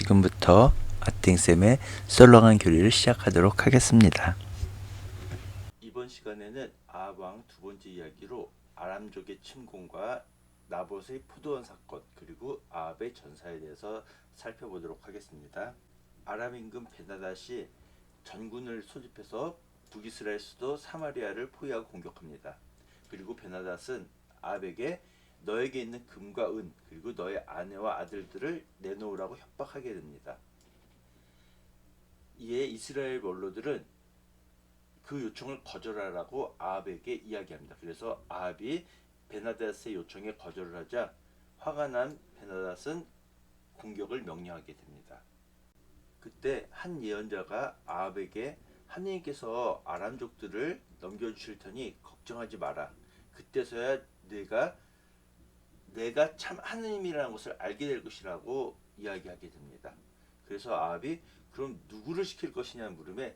지금부터 아팅쌤의 썰렁한 교리를 시작하도록 하겠습니다. 이번 시간에는 아합 왕 두 번째 이야기로 아람족의 침공과 나봇의 포도원 사건 그리고 아합의 전사에 대해서 살펴보도록 하겠습니다. 아람 임금 베나닷이 전군을 소집해서 북이스라엘 수도 사마리아를 포위하고 공격합니다. 그리고 베나닷은 아합에게 너에게 있는 금과 은 그리고 너의 아내와 아들들을 내놓으라고 협박하게 됩니다. 이에 이스라엘 원로들은 그 요청을 거절하라고 아합에게 이야기합니다. 그래서 아합이 베나닷의 요청에 거절을 하자 화가 난 베나닷은 공격을 명령하게 됩니다. 그때 한 예언자가 아합에게 하느님께서 아람족들을 넘겨주실 테니 걱정하지 마라. 그때서야 내가 참 하느님이라는 것을 알게 될 것이라고 이야기하게 됩니다. 그래서 아합이 그럼 누구를 시킬 것이냐 물음에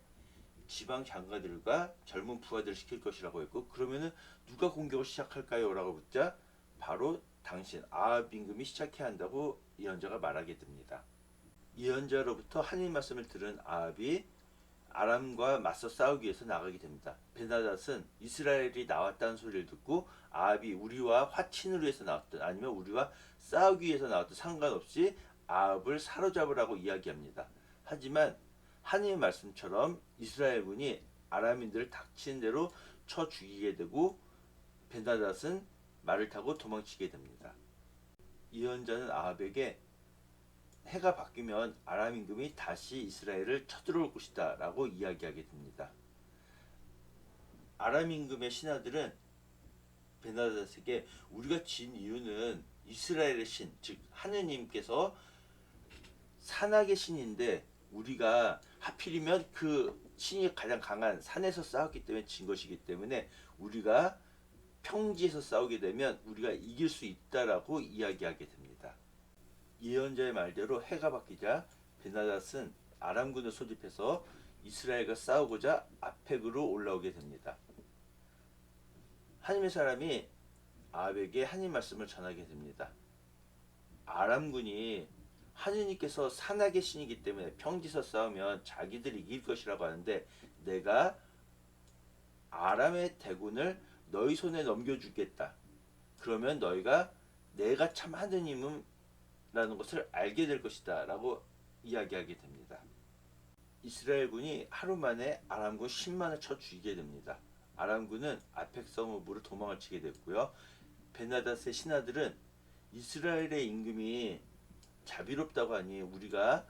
지방 장가들과 젊은 부하들을 시킬 것이라고 했고, 그러면은 누가 공격을 시작할까요? 라고 묻자 바로 당신 아합 임금이 시작해야 한다고 예언자가 말하게 됩니다. 예언자로부터 하나님 말씀을 들은 아합이 아람과 맞서 싸우기 위해서 나가게 됩니다. 베나닷은 이스라엘이 나왔다는 소리를 듣고 아합이 우리와 화친을 위해서 나왔든 아니면 우리와 싸우기 위해서 나왔든 상관없이 아합을 사로잡으라고 이야기합니다. 하지만 하나님의 말씀처럼 이스라엘군이 아람인들을 닥친 대로 쳐 죽이게 되고 베나닷은 말을 타고 도망치게 됩니다. 예언자는 아합에게 해가 바뀌면 아람 임금이 다시 이스라엘을 쳐들어올 것이다 라고 이야기하게 됩니다. 아람 임금의 신하들은 베나닷에게 우리가 진 이유는 이스라엘의 신, 즉 하느님께서 산악의 신인데 우리가 하필이면 그 신이 가장 강한 산에서 싸웠기 때문에 진 것이기 때문에 우리가 평지에서 싸우게 되면 우리가 이길 수 있다라고 이야기하게 됩니다. 예언자의 말대로 해가 바뀌자 베나닷은 아람군을 소집해서 이스라엘과 싸우고자 아펙으로 올라오게 됩니다. 하나님의 사람이 아합에게 하나님 말씀을 전하게 됩니다. 아람군이 하느님께서 산악의 신이기 때문에 평지에서 싸우면 자기들이 이길 것이라고 하는데 내가 아람의 대군을 너희 손에 넘겨주겠다. 그러면 너희가 내가 참 하느님은 라는 것을 알게 될 것이다 라고 이야기하게 됩니다. 이스라엘군이 하루 만에 아람군 10만을 쳐 죽이게 됩니다. 아람군은 아펙 성읍으로 도망을 치게 됐고요. 베나닷의 신하들은 이스라엘의 임금이 자비롭다고 하니 우리가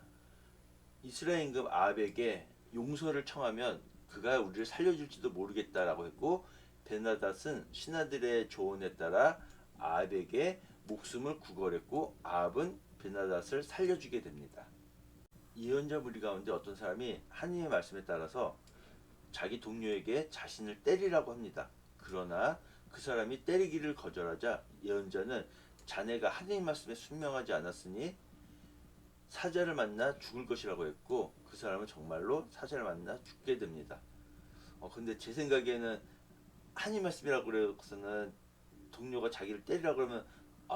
이스라엘 임금 아합에게 용서를 청하면 그가 우리를 살려줄지도 모르겠다라고 했고, 베나닷은 신하들의 조언에 따라 아합에게 목숨을 구걸했고 아합은 베나닷을 살려주게 됩니다. 예언자 무리 가운데 어떤 사람이 하나님의 말씀에 따라서 자기 동료에게 자신을 때리라고 합니다. 그러나 그 사람이 때리기를 거절하자 예언자는 자네가 하나님 말씀에 순명하지 않았으니 사자를 만나 죽을 것이라고 했고 그 사람은 정말로 사자를 만나 죽게 됩니다. 근데 제 생각에는 하나님 말씀이라고 그래서는 동료가 자기를 때리라고 그러면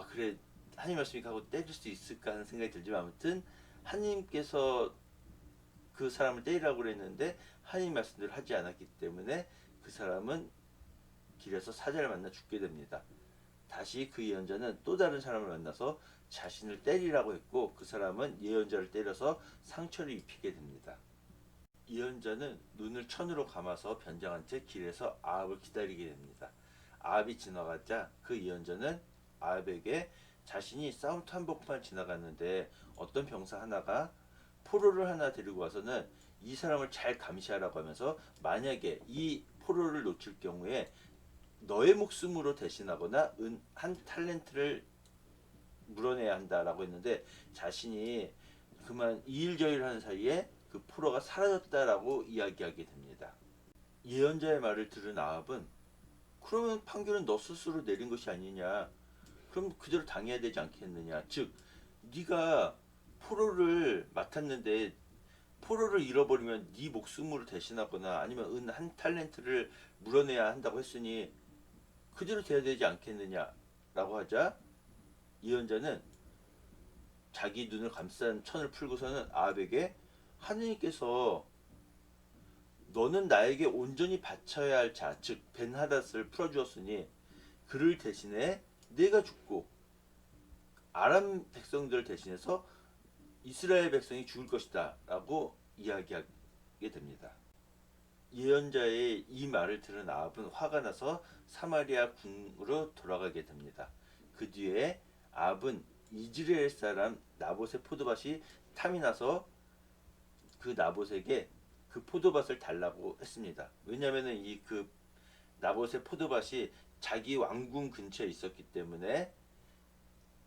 그래 하나님 말씀이니까 하고 때릴 수 있을까 하는 생각이 들지만 아무튼 하나님께서 그 사람을 때리라고 그랬는데 하나님 말씀대로 하지 않았기 때문에 그 사람은 길에서 사자를 만나 죽게 됩니다. 다시 그 예언자는 또 다른 사람을 만나서 자신을 때리라고 했고 그 사람은 예언자를 때려서 상처를 입히게 됩니다. 예언자는 눈을 천으로 감아서 변장한 채 길에서 아합을 기다리게 됩니다. 아합이 지나가자 그 예언자는 아합에게 자신이 싸움터 한복판 지나갔는데 어떤 병사 하나가 포로를 하나 데리고 와서는 이 사람을 잘 감시하라고 하면서 만약에 이 포로를 놓칠 경우에 너의 목숨으로 대신하거나 은 한 탈렌트를 물어내야 한다라고 했는데 자신이 그만 이일저일하는 사이에 그 포로가 사라졌다라고 이야기하게 됩니다. 예언자의 말을 들은 아합은 그러면 판결은 너 스스로 내린 것이 아니냐, 그럼 그대로 당해야 되지 않겠느냐, 즉 네가 포로를 맡았는데 포로를 잃어버리면 네 목숨으로 대신하거나 아니면 은 한 탈렌트를 물어내야 한다고 했으니 그대로 돼야 되지 않겠느냐라고 하자 예언자는 자기 눈을 감싼 천을 풀고서는 아합에게 하느님께서 너는 나에게 온전히 바쳐야 할 자, 즉 벤하닷을 풀어주었으니 그를 대신에 내가 죽고 아람 백성들 대신해서 이스라엘 백성이 죽을 것이다 라고 이야기하게 됩니다. 예언자의 이 말을 들은 아합은 화가 나서 사마리아 궁으로 돌아가게 됩니다. 그 뒤에 아합은 이즈라엘 사람 나봇의 포도밭이 탐이 나서 그 나봇에게 그 포도밭을 달라고 했습니다. 왜냐하면 이 그 나봇의 포도밭이 자기 왕궁 근처에 있었기 때문에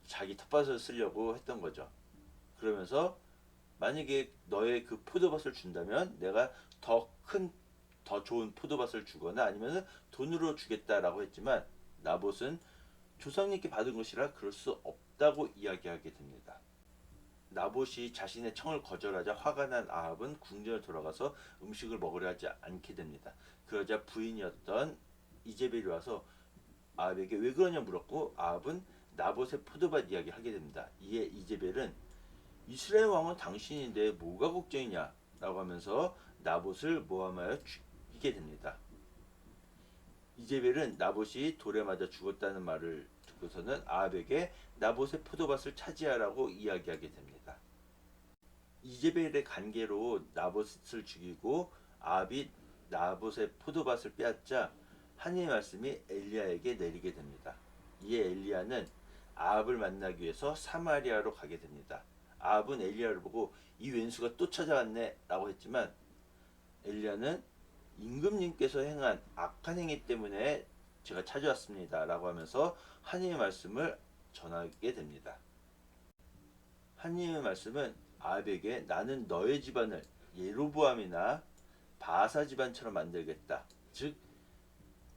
자기 텃밭을 쓰려고 했던 거죠. 그러면서 만약에 너의 그 포도밭을 준다면 내가 더 좋은 포도밭을 주거나 아니면 돈으로 주겠다라고 했지만 나봇은 조상님께 받은 것이라 그럴 수 없다고 이야기하게 됩니다. 나봇이 자신의 청을 거절하자 화가 난 아합은 궁전에 돌아가서 음식을 먹으려 하지 않게 됩니다. 그러자 부인이었던 이제벨이 와서 아합에게 왜 그러냐 물었고 아합은 나봇의 포도밭 이야기를 하게 됩니다. 이에 이제벨은 이스라엘 왕은 당신인데 뭐가 걱정이냐 라고 하면서 나봇을 모함하여 죽이게 됩니다. 이제벨은 나봇이 돌에 맞아 죽었다는 말을 듣고서는 아합에게 나봇의 포도밭을 차지하라고 이야기하게 됩니다. 이제벨의 관계로 나봇을 죽이고 아합이 나봇의 포도밭을 빼앗자 하나님의 말씀이 엘리야에게 내리게 됩니다. 이에 엘리야는 아합을 만나기 위해서 사마리아로 가게 됩니다. 아합은 엘리야를 보고 이 왼수가 또 찾아왔네 라고 했지만 엘리야는 임금님께서 행한 악한 행위 때문에 제가 찾아왔습니다 라고 하면서 하나님의 말씀을 전하게 됩니다. 하나님의 말씀은 아합에게 나는 너의 집안을 예로보암이나 바사 집안처럼 만들겠다. 즉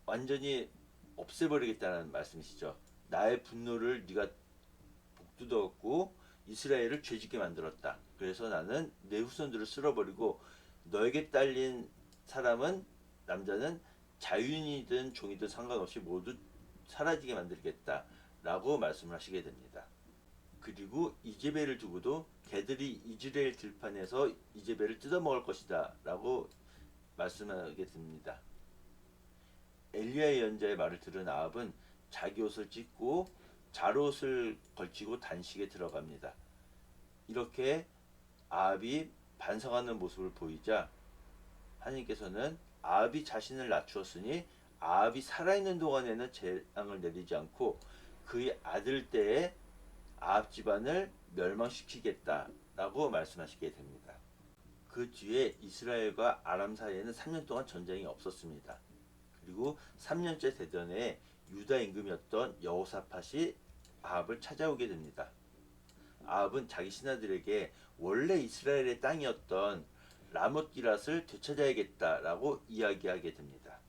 완전히 없애버리겠다는 말씀이시죠. 나의 분노를 네가 복두었고 이스라엘을 죄짓게 만들었다. 그래서 나는 내 후손들을 쓸어버리고 너에게 딸린 사람은 남자는 자유인이든 종이든 상관없이 모두 사라지게 만들겠다 라고 말씀을 하시게 됩니다. 그리고 이제벨을 두고도 개들이 이스라엘 들판에서 이제벨을 뜯어먹을 것이다 라고 말씀하게 됩니다. 엘리야의 예언자의 말을 들은 아합은 자기 옷을 찢고 자롯을 걸치고 단식에 들어갑니다. 이렇게 아합이 반성하는 모습을 보이자 하나님께서는 아합이 자신을 낮추었으니 아합이 살아있는 동안에는 재앙을 내리지 않고 그의 아들 때에 아합 집안을 멸망시키겠다라고 말씀하시게 됩니다. 그 뒤에 이스라엘과 아람 사이에는 3년 동안 전쟁이 없었습니다. 그리고 3년째 되던 유다 임금이었던 여호사밧이 아합을 찾아오게 됩니다. 아합은 자기 신하들에게 원래 이스라엘의 땅이었던 라못기랏을 되찾아야겠다라고 이야기하게 됩니다.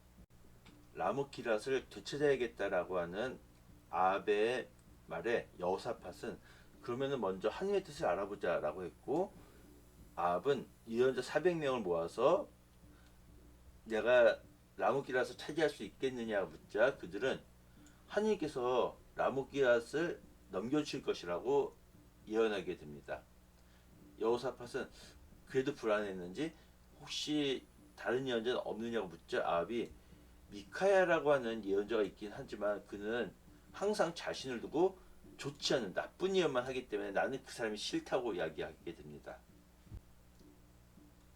라못기랏을 되찾아야겠다라고 하는 아합의 말에 여호사밧은 그러면은 먼저 하나님의 뜻을 알아보자라고 했고 아합은 예언자 400명을 모아서 내가 라못기랏을 차지할 수 있겠느냐 묻자 그들은 하나님께서 라못기랏을 넘겨주실 것이라고 예언하게 됩니다. 여호사밧은 그래도 불안했는지 혹시 다른 예언자는 없느냐고 묻자 아합이 미카야라고 하는 예언자가 있긴 하지만 그는 항상 자신을 두고 좋지 않은 나쁜 예언만 하기 때문에 나는 그 사람이 싫다고 이야기하게 됩니다.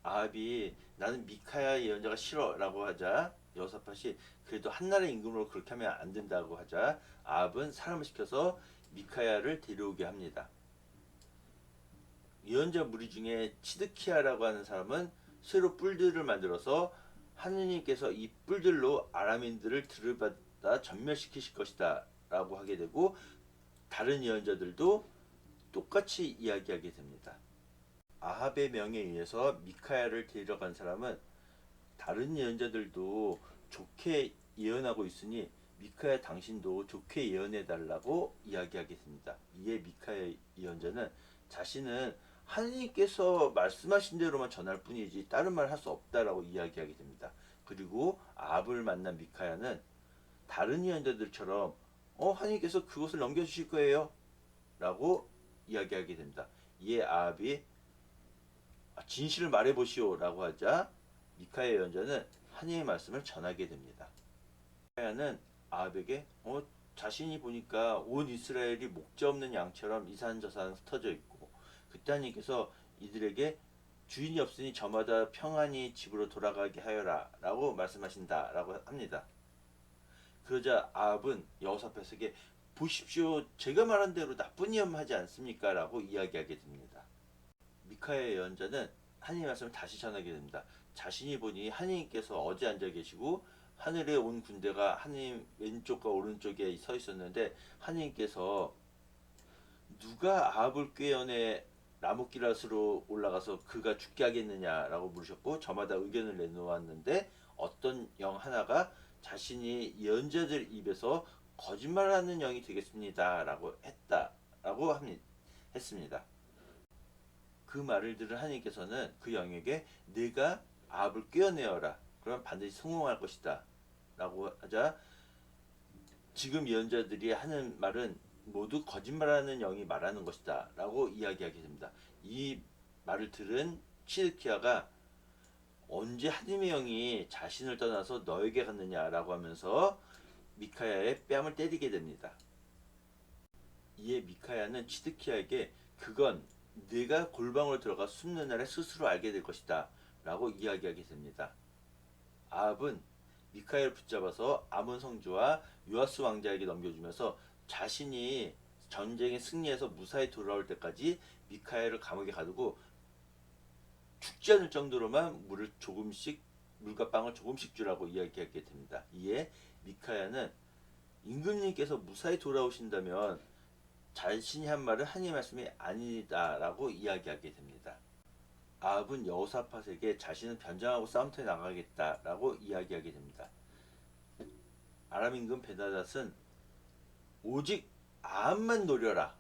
아합이 나는 미카야 예언자가 싫어라고 하자 여호사밧이 그래도 한나라의 임금으로 그렇게 하면 안 된다고 하자 아합은 사람을 시켜서 미카야를 데려오게 합니다. 예언자 무리 중에 치드키야라고 하는 사람은 새로 뿔들을 만들어서 하느님께서 이 뿔들로 아람인들을 들을받아 전멸시키실 것이다 라고 하게 되고 다른 예언자들도 똑같이 이야기하게 됩니다. 아합의 명에 의해서 미카야를 데려간 사람은 다른 예언자들도 좋게 예언하고 있으니 미카야 당신도 좋게 예언해 달라고 이야기하게 됩니다. 이에 미카야 예언자는 자신은 하느님께서 말씀하신 대로만 전할 뿐이지 다른 말 할 수 없다라고 이야기하게 됩니다. 그리고 아합을 만난 미카야는 다른 예언자들처럼 하느님께서 그것을 넘겨주실 거예요 라고 이야기하게 됩니다. 이에 아합이 진실을 말해보시오라고 하자 미카야 예언자는 하나님의 말씀을 전하게 됩니다. 미카야는 아합에게 자신이 보니까 온 이스라엘이 목자 없는 양처럼 이산저산 흩어져 있고 그때 하나님께서 이들에게 주인이 없으니 저마다 평안히 집으로 돌아가게 하여라 라고 말씀하신다 라고 합니다. 그러자 아합은 여호사밧에게 보십시오, 제가 말한 대로 나쁜 예언하지 않습니까? 라고 이야기하게 됩니다. 미카야 예언자는 하나님의 말씀을 다시 전하게 됩니다. 자신이 보니 하나님께서 어디 앉아 계시고 하늘에 온 군대가 하나님 왼쪽과 오른쪽에 서 있었는데 하나님께서 누가 아합을 꾀어내 라못기랏으로 올라가서 그가 죽게 하겠느냐라고 물으셨고 저마다 의견을 내놓았는데 어떤 영 하나가 자신이 예언자들 입에서 거짓말하는 영이 되겠습니다라고 했습니다. 그 말을 들은 하나님께서는 그 영에게 네가 아합을 꾀어내어라. 그러면 반드시 성공할 것이다. 라고 하자 지금 예언자들이 하는 말은 모두 거짓말하는 영이 말하는 것이다. 라고 이야기하게 됩니다. 이 말을 들은 시드키야가 언제 하나님의 영이 자신을 떠나서 너에게 갔느냐라고 하면서 미카야의 뺨을 때리게 됩니다. 이에 미카야는 시드키야에게 그건 네가 골방으로 들어가 숨는 날에 스스로 알게 될 것이다 라고 이야기하게 됩니다. 아합은 미카야를 붙잡아서 아몬 성주와 요아스 왕자에게 넘겨주면서 자신이 전쟁에 승리해서 무사히 돌아올 때까지 미카야를 감옥에 가두고 죽지 않을 정도로만 물과 빵을 조금씩 주라고 이야기하게 됩니다. 이에 미카야는 임금님께서 무사히 돌아오신다면 자신이 한 말은 하나님의 말씀이 아니다라고 이야기하게 됩니다. 아합은 여호사밧에게 자신은 변장하고 싸움터에 나가겠다라고 이야기하게 됩니다. 아람 임금 베나닷은 오직 아합만 노려라,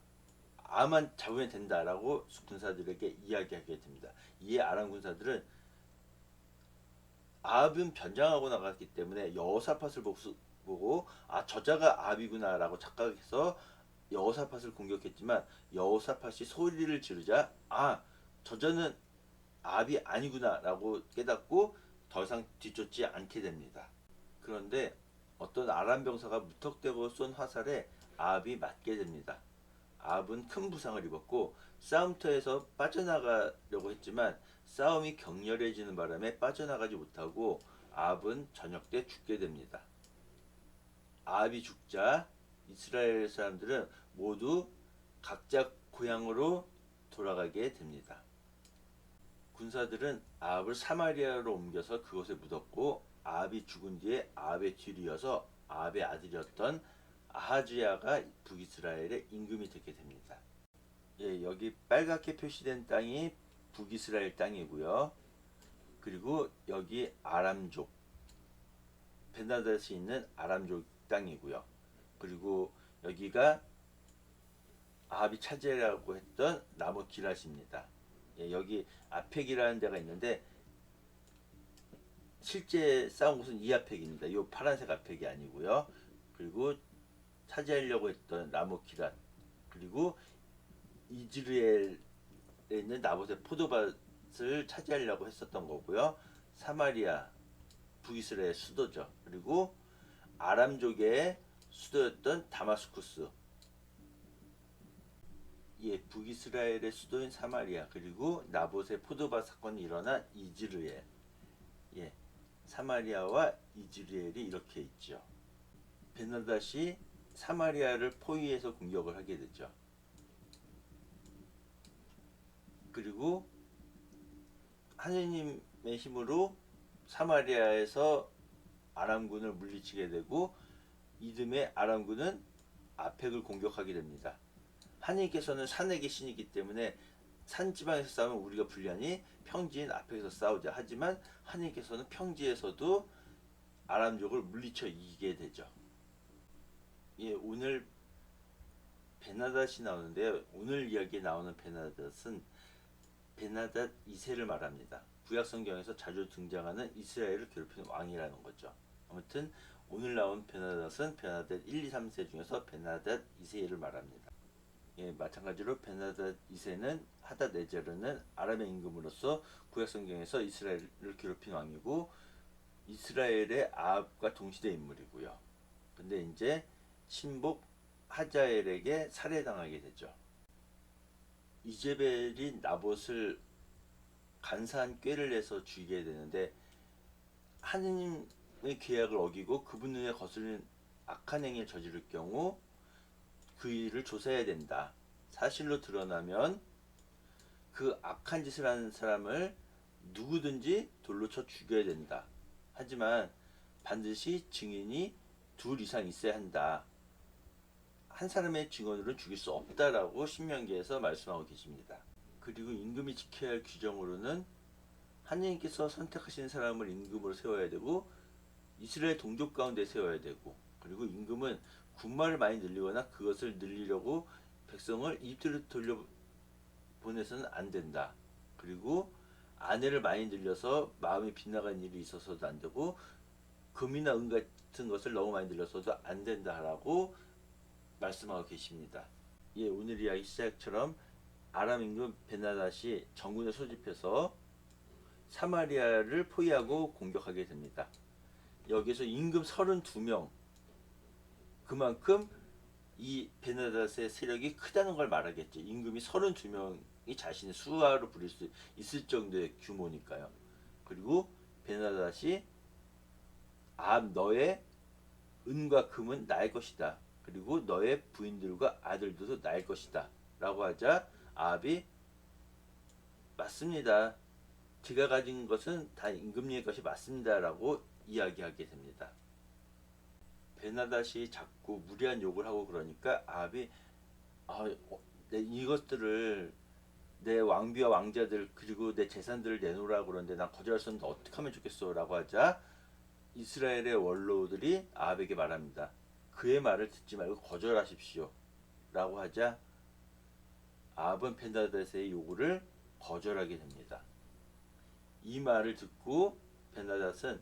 아합만 잡으면 된다라고 군사들에게 이야기하게 됩니다. 이에 아람 군사들은 아합은 변장하고 나갔기 때문에 여호사밧을 보고 저자가 아합이구나라고 착각해서 여호사밧을 공격했지만 여호사밧이 소리를 지르자 저자는 아합이 아니구나라고 깨닫고 더 이상 뒤쫓지 않게 됩니다. 그런데 어떤 아람 병사가 무턱대고 쏜 화살에 아합이 맞게 됩니다. 아합은 큰 부상을 입었고 싸움터에서 빠져나가려고 했지만 싸움이 격렬해지는 바람에 빠져나가지 못하고 아합은 저녁 때 죽게 됩니다. 아합이 죽자 이스라엘 사람들은 모두 각자 고향으로 돌아가게 됩니다. 군사들은 아합을 사마리아로 옮겨서 그곳에 묻었고 아합이 죽은 뒤에 아합의 뒤를 이어서 아합의 아들이었던 아하즈야가 북이스라엘의 임금이 되게 됩니다. 여기 빨갛게 표시된 땅이 북이스라엘 땅이고요. 그리고 여기 아람족, 베나닷이 있는 아람족 땅이고요. 그리고 여기가 아합이 차지하려고 했던 라못기랏입니다. 여기 아펙이라는 데가 있는데 실제 싸운 곳은 이 아펙입니다. 이 파란색 아펙이 아니고요. 그리고 차지하려고 했던 라못기랏, 그리고 이즈르엘에 있는 나봇의 포도밭을 차지하려고 했었던 거고요. 사마리아, 북이스라엘 수도죠. 그리고 아람족의 수도였던 다마스쿠스, 북이스라엘의 수도인 사마리아, 그리고 나봇의 포도밭 사건이 일어난 이즈르엘, 사마리아와 이즈르엘이 이렇게 있죠. 베나닷이 사마리아를 포위해서 공격을 하게 되죠. 그리고 하느님의 힘으로 사마리아에서 아람군을 물리치게 되고 이듬해 아람군은 아펙을 공격하게 됩니다. 하느님께서는 산에 계시기 때문에 산지방에서 싸우면 우리가 불리하니 평지인 아펙에서 싸우자. 하지만 하느님께서는 평지에서도 아람족을 물리쳐 이기게 되죠. 오늘 베나닷이 나오는데요. 오늘 이야기에 나오는 베나닷은 베나닷 2세를 말합니다. 구약 성경에서 자주 등장하는 이스라엘을 괴롭히는 왕이라는 거죠. 아무튼 오늘 나온 베나닷은 베나닷 1, 2, 3세 중에서 베나닷 2세를 말합니다. 예, 마찬가지로 베나닷 2세는 하닷네자르는 아람의 임금으로서 구약 성경에서 이스라엘을 괴롭힌 왕이고 이스라엘의 아합과 동시대 인물이고요. 근데 이제 신복 하자엘에게 살해당하게 되죠. 이제벨이 나봇을 간사한 꾀를 내서 죽이게 되는데 하느님의 계약을 어기고 그분 눈에 거슬리는 악한 행위를 저지를 경우 그 일을 조사해야 된다. 사실로 드러나면 그 악한 짓을 하는 사람을 누구든지 돌로 쳐 죽여야 된다. 하지만 반드시 증인이 둘 이상 있어야 한다. 한 사람의 증언으로는 죽일 수 없다라고 신명기에서 말씀하고 계십니다. 그리고 임금이 지켜야 할 규정으로는 하느님께서 선택하신 사람을 임금으로 세워야 되고 이스라엘 동족 가운데 세워야 되고 그리고 임금은 군마를 많이 늘리거나 그것을 늘리려고 백성을 이집트로 돌려보내서는 안 된다. 그리고 아내를 많이 늘려서 마음이 빗나간 일이 있어서도 안 되고 금이나 은 같은 것을 너무 많이 늘려서도 안 된다라고 말씀하고 계십니다. 예, 오늘 이야기 시작처럼 아람 임금 베나닷이 정군을 소집해서 사마리아를 포위하고 공격하게 됩니다. 여기서 임금 32명, 그만큼 이 베나닷의 세력이 크다는 걸 말하겠죠. 임금이 32명이 자신의 수하로 부릴 수 있을 정도의 규모니까요. 그리고 베나닷이 너의 은과 금은 나의 것이다. 그리고 너의 부인들과 아들들도 나의 것이다. 라고 하자 아합이 맞습니다. 제가 가진 것은 다 임금님의 것이 맞습니다. 라고 이야기하게 됩니다. 베나닷이 자꾸 무리한 욕을 하고 그러니까 아합이 이것들을 내 왕비와 왕자들 그리고 내 재산들을 내놓으라고 그러는데 난 거절할 수 없는데 어떻게 하면 좋겠어 라고 하자 이스라엘의 원로들이 아합에게 말합니다. 그의 말을 듣지 말고 거절하십시오 라고 하자 아합은 베나닷의 요구를 거절하게 됩니다. 이 말을 듣고 베나닷은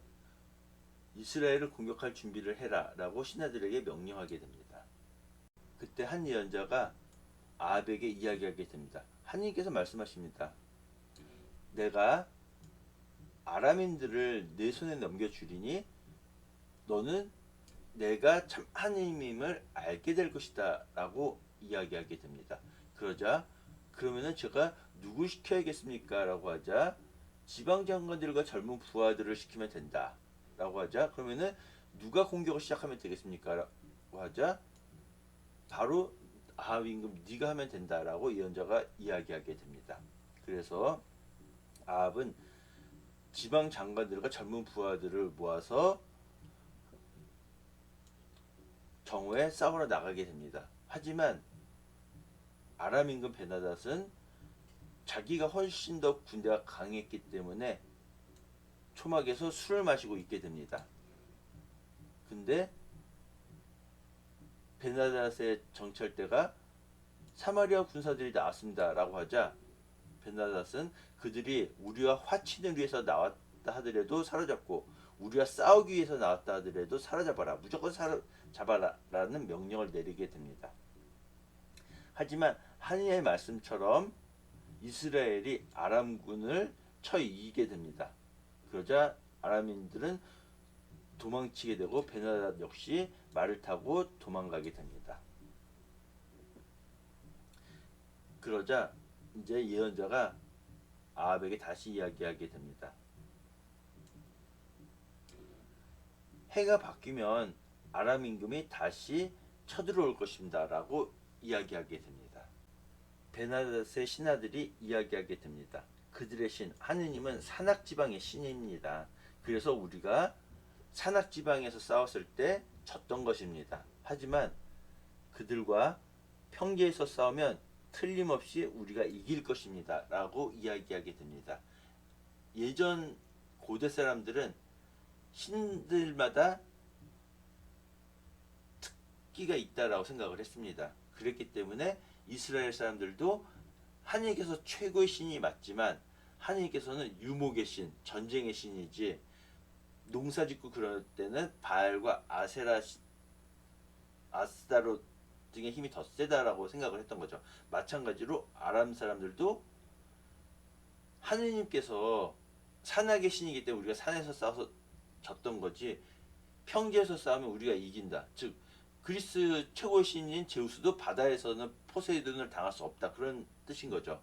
이스라엘을 공격할 준비를 해라 라고 신하들에게 명령하게 됩니다. 그때 한 예언자가 아합에게 이야기하게 됩니다. 하나님께서 말씀하십니다. 내가 아람인들을 내 손에 넘겨주리니 너는 내가 참 하나님임을 알게 될 것이다 라고 이야기하게 됩니다. 그러자 그러면은 제가 누구 시켜야겠습니까? 라고 하자 지방장관들과 젊은 부하들을 시키면 된다 라고 하자 그러면은 누가 공격을 시작하면 되겠습니까? 라고 하자 바로 아합 임금 네가 하면 된다 라고 예언자가 이야기하게 됩니다. 그래서 아합은 지방 장관들과 젊은 부하들을 모아서 정오에 싸우러 나가게 됩니다. 하지만 아람 임금 베나닷은 자기가 훨씬 더 군대가 강했기 때문에 초막에서 술을 마시고 있게 됩니다. 근데 베나닷의 정찰대가 사마리아 군사들이 나왔습니다 라고 하자 베나닷은 그들이 우리와 화친을 위해서 나왔다 하더라도 사로잡고 우리와 싸우기 위해서 나왔다 하더라도 사로잡아라 무조건 사로잡아라 라는 명령을 내리게 됩니다. 하지만 하느님의 말씀처럼 이스라엘이 아람군을 쳐 이기게 됩니다. 그러자 아람인들은 도망치게 되고 베나닷 역시 말을 타고 도망가게 됩니다. 그러자 이제 예언자가 아합에게 다시 이야기하게 됩니다. 해가 바뀌면 아람 임금이 다시 쳐들어올 것입니다 라고 이야기하게 됩니다. 베나닷의 신하들이 이야기하게 됩니다. 그들의 신 하느님은 산악지방의 신입니다. 그래서 우리가 산악지방에서 싸웠을 때 졌던 것입니다. 하지만 그들과 평지에서 싸우면 틀림없이 우리가 이길 것입니다 라고 이야기하게 됩니다. 예전 고대 사람들은 신들마다 특기가 있다라고 생각을 했습니다. 그랬기 때문에 이스라엘 사람들도 하나님께서 최고의 신이 맞지만 하나님께서는 유목의 신, 전쟁의 신이지 농사 짓고 그럴 때는 바알과 아세라, 아스타롯 등의 힘이 더 세다라고 생각을 했던 거죠. 마찬가지로 아람 사람들도 하느님께서 산악의 신이기 때문에 우리가 산에서 싸워서 졌던 거지, 평지에서 싸우면 우리가 이긴다. 즉 그리스 최고의 신인 제우스도 바다에서는 포세이돈을 당할 수 없다, 그런 뜻인 거죠.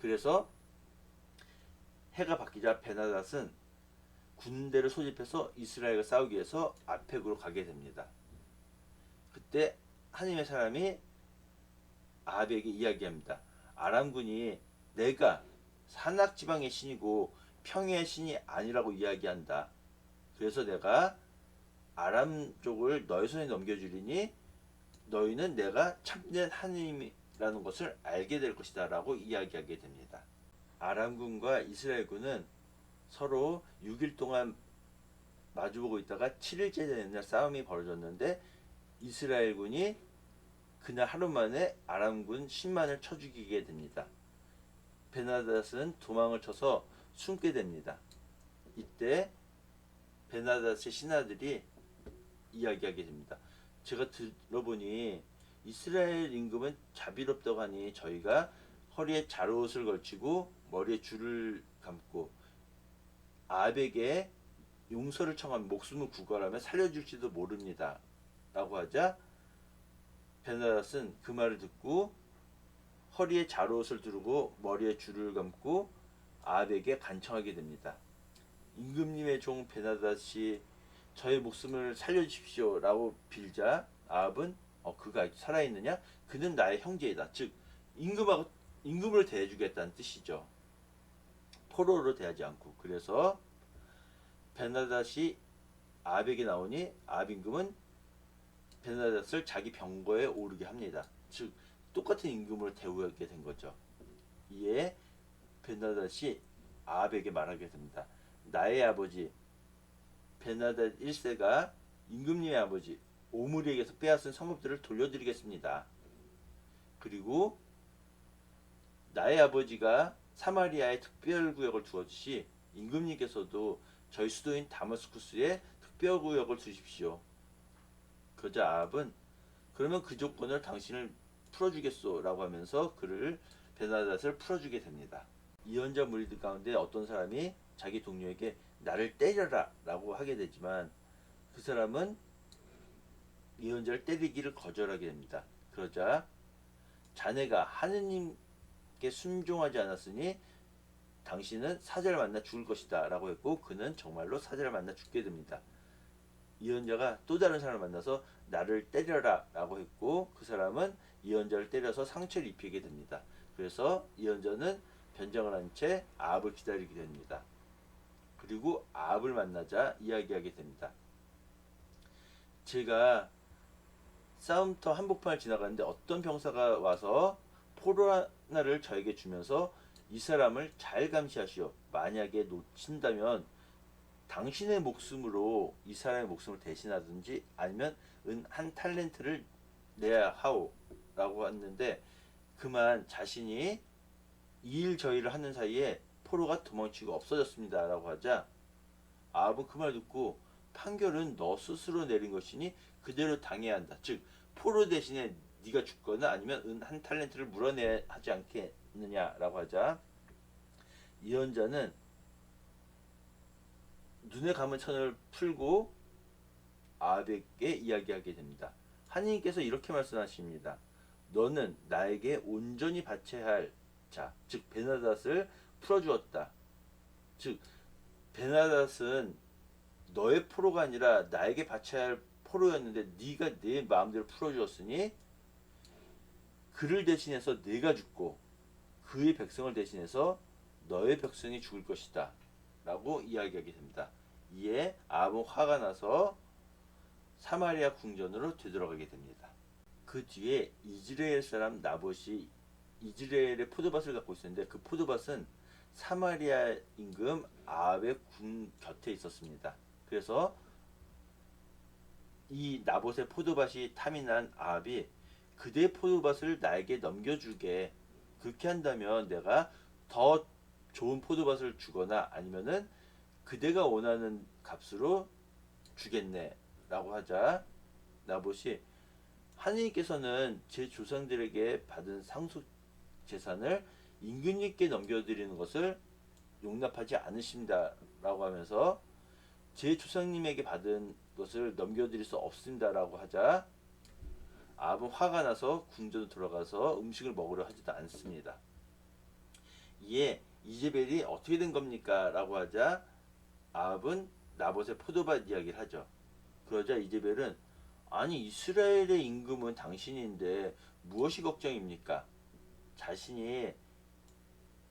그래서 해가 바뀌자 베나닷은 군대를 소집해서 이스라엘과 싸우기 위해서 아펙으로 가게 됩니다. 그때 하나님의 사람이 아합에게 이야기합니다. 아람군이 내가 산악 지방의 신이고 평야의 신이 아니라고 이야기한다. 그래서 내가 아람 쪽을 너희 손에 넘겨주리니 너희는 내가 참된 하나님이라는 것을 알게 될 것이다 라고 이야기하게 됩니다. 아람군과 이스라엘군은 서로 6일 동안 마주보고 있다가 7일째 되는 날 싸움이 벌어졌는데, 이스라엘군이 그날 하루 만에 아람군 10만을 쳐 죽이게 됩니다. 베나닷은 도망을 쳐서 숨게 됩니다. 이때 베나닷의 신하들이 이야기하게 됩니다. 제가 들어보니 이스라엘 임금은 자비롭다고 하니 저희가 허리에 자롯을 걸치고 머리에 줄을 감고 아합에게 용서를 청하면 목숨을 구걸하면 살려줄지도 모릅니다 라고 하자, 베나닷은 그 말을 듣고 허리에 자롯을 두르고 머리에 줄을 감고 아합에게 간청하게 됩니다. 임금님의 종 베나닷이 저의 목숨을 살려주십시오 라고 빌자, 아합은 그가 살아있느냐? 그는 나의 형제이다. 즉 임금으로 대해주겠다는 뜻이죠. 포로로 대하지 않고. 그래서 베나닷이 아합에게 나오니 아합 임금은 베나닷을 자기 병거에 오르게 합니다. 즉 똑같은 임금으로 대우하게 된 거죠. 이에 베나닷이 아합에게 말하게 됩니다. 나의 아버지 베나닷 1세가 임금님의 아버지 오므리에게서 빼앗은 성읍들을 돌려드리겠습니다. 그리고 나의 아버지가 사마리아에 특별구역을 두었듯이 임금님께서도 저희 수도인 다마스쿠스에 특별구역을 두십시오. 그러자 아합은 그러면 그 조건을 당신을 풀어주겠소 라고 하면서 그를 베나닷을 풀어주게 됩니다. 이언자 무리들 가운데 어떤 사람이 자기 동료에게 나를 때려라 라고 하게 되지만 그 사람은 이언자를 때리기를 거절하게 됩니다. 그러자 자네가 하느님께 순종하지 않았으니 당신은 사자를 만나 죽을 것이다 라고 했고, 그는 정말로 사자를 만나 죽게 됩니다. 이언자가 또 다른 사람을 만나서 나를 때려라 라고 했고, 그 사람은 이언자를 때려서 상처를 입히게 됩니다. 그래서 이언자는 변장을 한 채 아합을 기다리게 됩니다. 그리고 아합을 만나자 이야기하게 됩니다. 제가 싸움터 한복판을 지나가는데 어떤 병사가 와서 포로 하나를 저에게 주면서 이 사람을 잘 감시하시오. 만약에 놓친다면 당신의 목숨으로 이 사람의 목숨을 대신하든지 아니면 은 한 탈렌트를 내야 하오 라고 했는데, 그만 자신이 이 일 저 일을 하는 사이에 포로가 도망치고 없어졌습니다 라고 하자, 아합은 그 말 듣고 판결은 너 스스로 내린 것이니 그대로 당해야 한다. 즉 포로 대신에 네가 죽거나 아니면 은 한 탈렌트를 물어내야 하지 않겠느냐라고 하자, 이언자는 눈에 감은 천을 풀고 아합에게 이야기하게 됩니다. 하느님께서 이렇게 말씀하십니다. 너는 나에게 온전히 바쳐야 할 자, 즉 베나닷을 풀어주었다. 즉 베나닷은 너의 포로가 아니라 나에게 바쳐야 할 포로였는데 네가 내 마음대로 풀어주었으니 그를 대신해서 네가 죽고 그의 백성을 대신해서 너의 백성이 죽을 것이다 라고 이야기하게 됩니다. 이에 아합은 화가 나서 사마리아 궁전으로 되돌아가게 됩니다. 그 뒤에 이즈라엘 사람 나봇이 이즈라엘의 포도밭을 갖고 있었는데, 그 포도밭은 사마리아 임금 아합의 군 곁에 있었습니다. 그래서 이 나봇의 포도밭이 탐이 난 아합이 그대의 포도밭을 나에게 넘겨주게, 그렇게 한다면 내가 더 좋은 포도밭을 주거나 아니면은 그대가 원하는 값으로 주겠네 라고 하자, 나봇이 하느님께서는 제 조상들에게 받은 상속 재산을 임금님께 넘겨드리는 것을 용납하지 않으십니다라고 하면서 제 조상님에게 받은 것을 넘겨드릴 수 없습니다라고 하자 아합은 화가 나서 궁전으로 돌아가서 음식을 먹으려 하지도 않습니다. 이에 이제벨이 어떻게 된 겁니까? 라고 하자 아합은 나봇의 포도밭 이야기를 하죠. 그러자 이제벨은 아니 이스라엘의 임금은 당신인데 무엇이 걱정입니까? 자신이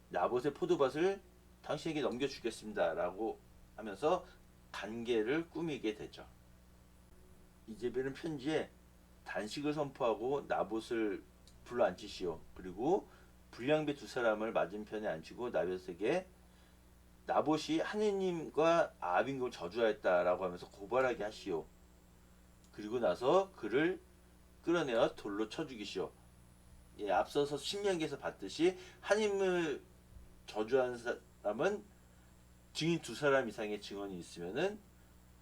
나봇의 포도밭을 당신에게 넘겨주겠습니다 라고 하면서 관계를 꾸미게 되죠. 이제벨은 편지에 단식을 선포하고 나봇을 불러앉히시오. 그리고 불량배 두 사람을 맞은편에 앉히고 나봇에게 나봇이 하느님과 아합 임금을 저주하였다라고 하면서 고발하게 하시오. 그리고 나서 그를 끌어내어 돌로 쳐 죽이시오. 예, 앞서서 신명기에서 봤듯이 하느님을 저주한 사람은 증인 두 사람 이상의 증언이 있으면은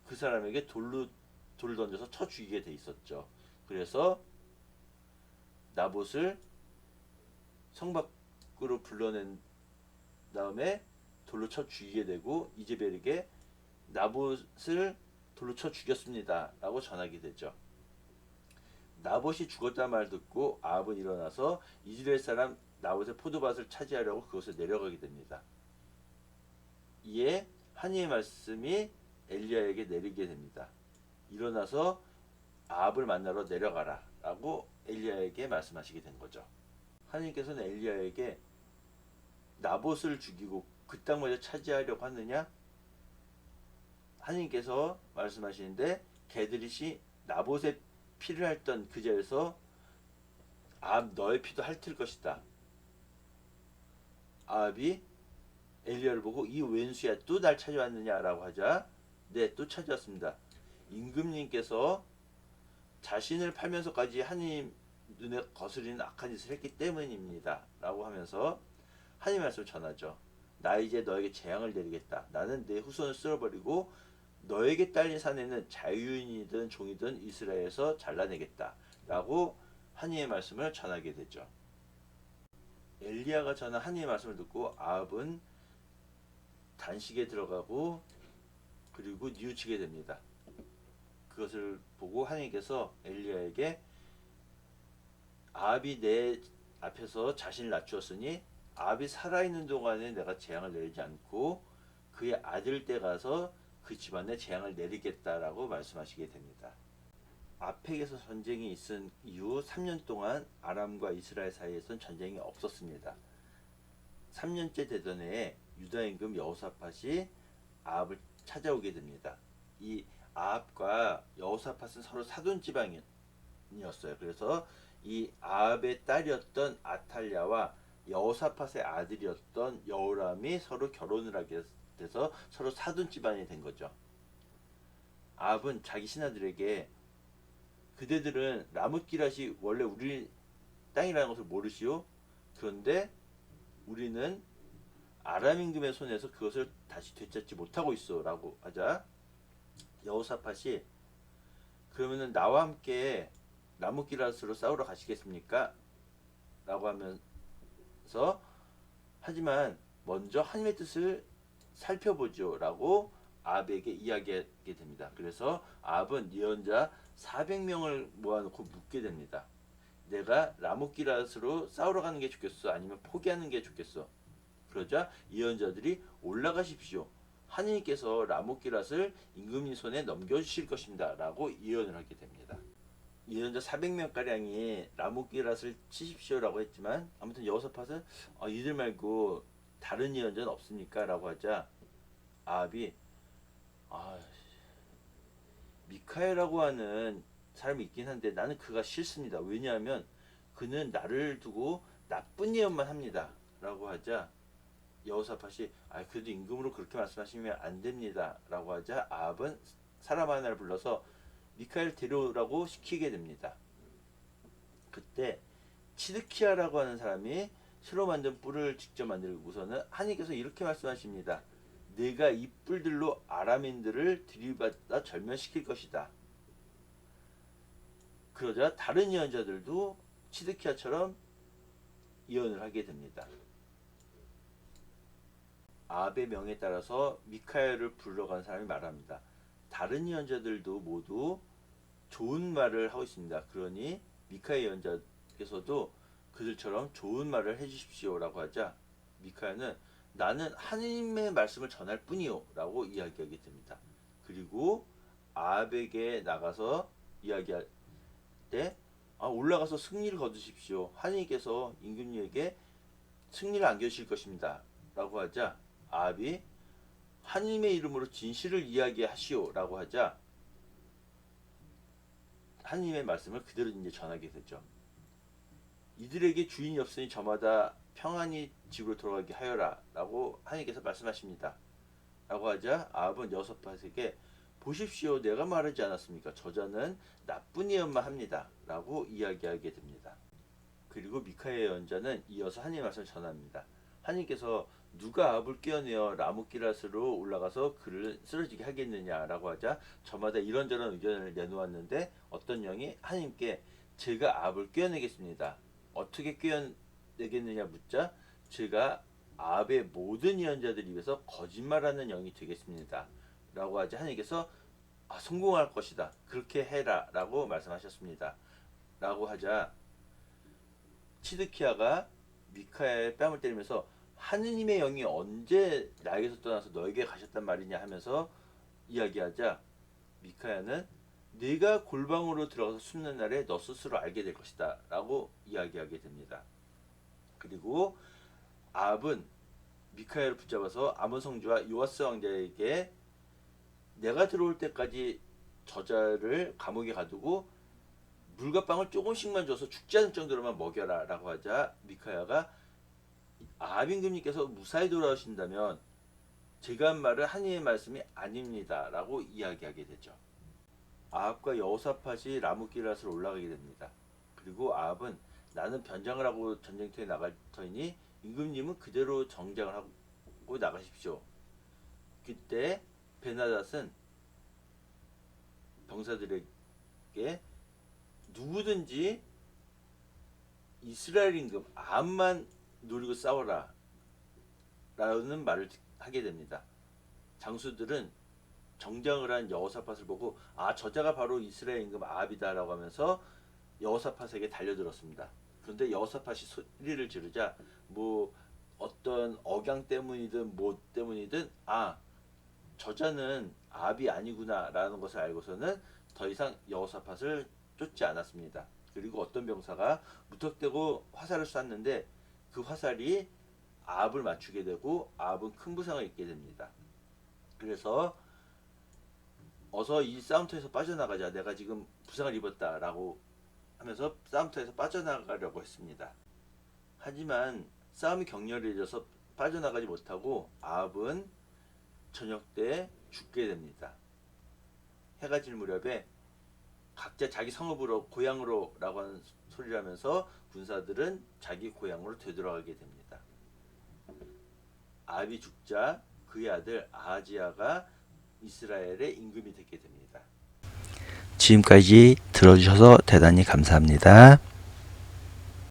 그 사람에게 돌을 던져서 쳐 죽이게 돼 있었죠. 그래서 나봇을 성 밖으로 불러낸 다음에 돌로 쳐 죽이게 되고 이제벨에게 나봇을 돌로 쳐 죽였습니다 라고 전하게 되죠. 나봇이 죽었다는 말을 듣고 아합은 일어나서 이스라엘 사람 나봇의 포도밭을 차지하려고 그것을 내려가게 됩니다. 이에 하나님의 말씀이 엘리야에게 내리게 됩니다. 일어나서 아합을 만나러 내려가라 라고 엘리야에게 말씀하시게 된 거죠. 하나님께서는 엘리야에게 나봇을 죽이고 그 땅을 차지하려고 하느냐? 하나님께서 말씀하시는데 게드릿이 나봇의 피를 핥던 그 자리에서 아합 너의 피도 핥을 것이다. 아합이 엘리야를 보고 이 왼수야 또 날 찾아왔느냐라고 하자 네 또 찾아왔습니다. 임금님께서 자신을 팔면서까지 하나님 눈에 거스리는 악한 짓을 했기 때문입니다 라고 하면서 하나님 말씀을 전하죠. 나 이제 너에게 재앙을 내리겠다. 나는 내 후손을 쓸어버리고 너에게 딸린 사내는 자유인이든 종이든 이스라엘에서 잘라내겠다 라고 하나님의 말씀을 전하게 되죠. 엘리야가 전한 하나님의 말씀을 듣고 아합은 단식에 들어가고 그리고 뉘우치게 됩니다. 그것을 보고 하나님께서 엘리야에게 아합이 내 앞에서 자신을 낮추었으니 아합이 살아있는 동안에 내가 재앙을 내리지 않고 그의 아들 때 가서 그 집안에 재앙을 내리겠다라고 말씀하시게 됩니다. 아펙에서 전쟁이 있은 이후 3년 동안 아람과 이스라엘 사이에선 전쟁이 없었습니다. 3년째 되던 해에 유다 임금 여호사밧이 아합을 찾아오게 됩니다. 이 아합과 여호사밧은 서로 사돈 지방이었어요. 그래서 이 아합의 딸이었던 아탈랴와 여호사밧의 아들이었던 여호람이 서로 결혼을 하게 돼서 서로 사돈 집안이 된 거죠. 아합은 자기 신하들에게 그대들은 라뭇기랏이 원래 우리 땅이라는 것을 모르시오. 그런데 우리는 아람 임금의 손에서 그것을 다시 되찾지 못하고 있어 라고 하자 여호사밧이 그러면은 나와 함께 라뭇기랏으로 싸우러 가시겠습니까? 라고 하면서 하지만 먼저 하나님의 뜻을 살펴보죠 라고 아합에게 이야기하게 됩니다. 그래서 아합은 예언자 400명을 모아놓고 묻게 됩니다. 내가 라뭇기랏으로 싸우러 가는 게 좋겠어? 아니면 포기하는 게 좋겠어? 그러자 예언자들이 올라가십시오. 하느님께서 라뭇기랏을 임금님 손에 넘겨주실 것입니다. 라고 예언을 하게 됩니다. 예언자 400명가량이 라뭇기랏을 치십시오라고 했지만 아무튼 여호사밧은 이들 말고 다른 예언자는 없습니까? 라고 하자 아합이 미카엘이라고 하는 사람이 있긴 한데 나는 그가 싫습니다. 왜냐하면 그는 나를 두고 나쁜 예언만 합니다. 라고 하자 여호사밧이 그래도 임금으로 그렇게 말씀하시면 안 됩니다. 라고 하자 아합은 사람 하나를 불러서 미카엘 데려오라고 시키게 됩니다. 그때 치드키야라고 하는 사람이 새로 만든 뿔을 직접 만들고서는 하나님께서 이렇게 말씀하십니다. 내가 이 뿔들로 아람인들을 들이받아 절멸시킬 것이다. 그러자 다른 예언자들도 시드키야처럼 예언을 하게 됩니다. 아합의 명에 따라서 미카엘을 불러간 사람이 말합니다. 다른 예언자들도 모두 좋은 말을 하고 있습니다. 그러니 미카엘 예언자께서도 그들처럼 좋은 말을 해주십시오라고 하자 미카엘은 나는 하나님의 말씀을 전할 뿐이요 라고 이야기하게 됩니다. 그리고 아합에게 나가서 이야기할 때 올라가서 승리를 거두십시오. 하나님께서 임금님에게 승리를 안겨주실 것입니다 라고 하자 아합이 하나님의 이름으로 진실을 이야기하시오 라고 하자 하나님의 말씀을 그대로 이제 전하게 되죠. 이들에게 주인이 없으니 저마다 평안히 집으로 돌아가게 하여라 라고 하나님께서 말씀하십니다. 라고 하자 아합은 여호사밧에게 보십시오 내가 말하지 않았습니까? 저자는 나쁜 예언만 합니다 라고 이야기하게 됩니다. 그리고 미카엘 예언자는 이어서 하나님의 말씀을 전합니다. 하나님께서 누가 아합을 꿰어내어 라못기랏으로 올라가서 그를 쓰러지게 하겠느냐라고 하자 저마다 이런저런 의견을 내놓았는데 어떤 영이 하나님께 제가 아합을 꿰어내겠습니다. 어떻게 꿰어내겠느냐 묻자 제가 아합의 모든 예언자들 입에서 거짓말하는 영이 되겠습니다. 라고 하자 하나님께서 성공할 것이다. 그렇게 해라 라고 말씀하셨습니다. 라고 하자 시드키야가 미카엘 뺨을 때리면서 하느님의 영이 언제 나에게서 떠나서 너에게 가셨단 말이냐 하면서 이야기하자 미카야는 네가 골방으로 들어가서 숨는 날에 너 스스로 알게 될 것이다 라고 이야기하게 됩니다. 그리고 아합은 미카야를 붙잡아서 아몬 성주와 요아스 왕자에게 내가 들어올 때까지 저자를 감옥에 가두고 물과 빵을 조금씩만 줘서 죽지 않을 정도로만 먹여라 라고 하자 미카야가 아합 임금님께서 무사히 돌아오신다면 제가 한 말은 하나님의 말씀이 아닙니다 라고 이야기하게 되죠. 아합과 여호사밧이 라못기랏으로 올라가게 됩니다. 그리고 아합은 나는 변장을 하고 전쟁터에 나갈 터이니 임금님은 그대로 정장을 하고 나가십시오. 그때 베나닷은 병사들에게 누구든지 이스라엘 임금 아합만 노리고 싸워라 라는 말을 하게 됩니다. 장수들은 정장을 한 여호사밧을 보고 저자가 바로 이스라엘 임금 아합이다 라고 하면서 여호사밧에게 달려들었습니다. 그런데 여호사밧이 소리를 지르자 어떤 억양 때문이든 뭐 때문이든 저자는 아합이 아니구나 라는 것을 알고서는 더 이상 여호사밧을 쫓지 않았습니다. 그리고 어떤 병사가 무턱대고 화살을 쐈는데 그 화살이 아합을 맞추게 되고 아합은 큰 부상을 입게 됩니다. 그래서 어서 이 싸움터에서 빠져나가자. 내가 지금 부상을 입었다 라고 하면서 싸움터에서 빠져나가려고 했습니다. 하지만 싸움이 격렬해져서 빠져나가지 못하고 아합은 저녁 때 죽게 됩니다. 해가 질 무렵에 각자 자기 성읍으로 고향으로 라고 하는 소리를 하면서 군사들은 자기 고향으로 되돌아가게 됩니다. 아합이 죽자 그의 아들 아하지야가 이스라엘의 임금이 되게 됩니다. 지금까지 들어주셔서 대단히 감사합니다.